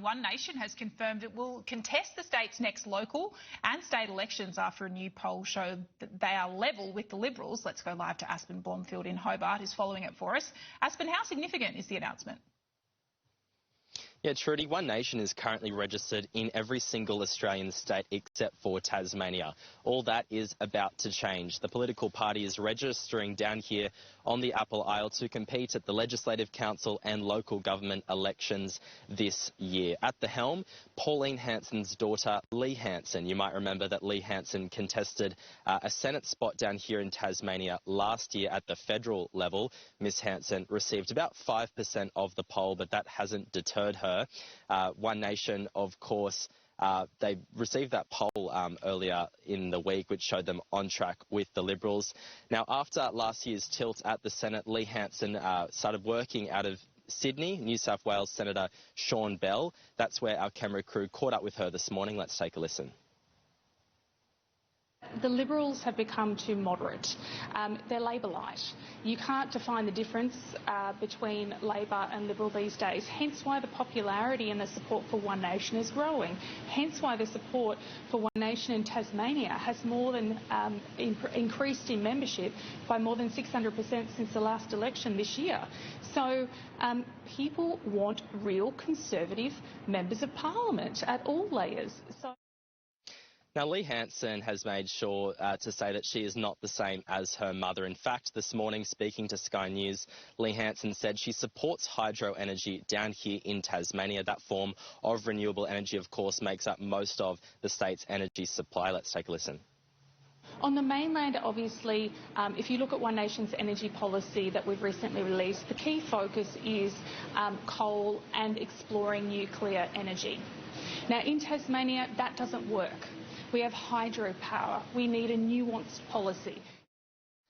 One Nation has confirmed it will contest the state's next local and state elections after a new poll showed that they are level with the Liberals. Let's go live to Aspen Blomfield in Hobart, who's following it for us. Aspen, how significant is the announcement? Yeah, Trudy, One Nation is currently registered in every single Australian state except for Tasmania. All that is about to change. The political party is registering down here on the Apple Isle to compete at the Legislative Council and local government elections this year. At the helm, Pauline Hanson's daughter, Lee Hanson. You might remember that Lee Hanson contested a Senate spot down here in Tasmania last year at the federal level. Ms Hanson received about 5% of the poll, but that hasn't deterred her. One Nation, of course, they received that poll earlier in the week, which showed them on track with the Liberals. Now, after last year's tilt at the Senate, Lee Hanson started working out of Sydney. New South Wales Senator Sean Bell. That's where our camera crew caught up with her this morning. Let's take a listen. The Liberals have become too moderate. They're Labor light. You can't define the difference between Labor and Liberal these days, hence why the popularity and the support for One Nation is growing, hence why the support for One Nation in Tasmania has more than increased in membership by more than 600% since the last election this year. So people want real Conservative members of Parliament at all layers. Now, Lee Hanson has made sure to say that she is not the same as her mother. In fact, this morning, speaking to Sky News, Lee Hanson said she supports hydro energy down here in Tasmania. That form of renewable energy, of course, makes up most of the state's energy supply. Let's take a listen. On the mainland, obviously, if you look at One Nation's energy policy that we've recently released, the key focus is coal and exploring nuclear energy. Now, in Tasmania, that doesn't work. We have hydropower. We need a nuanced policy.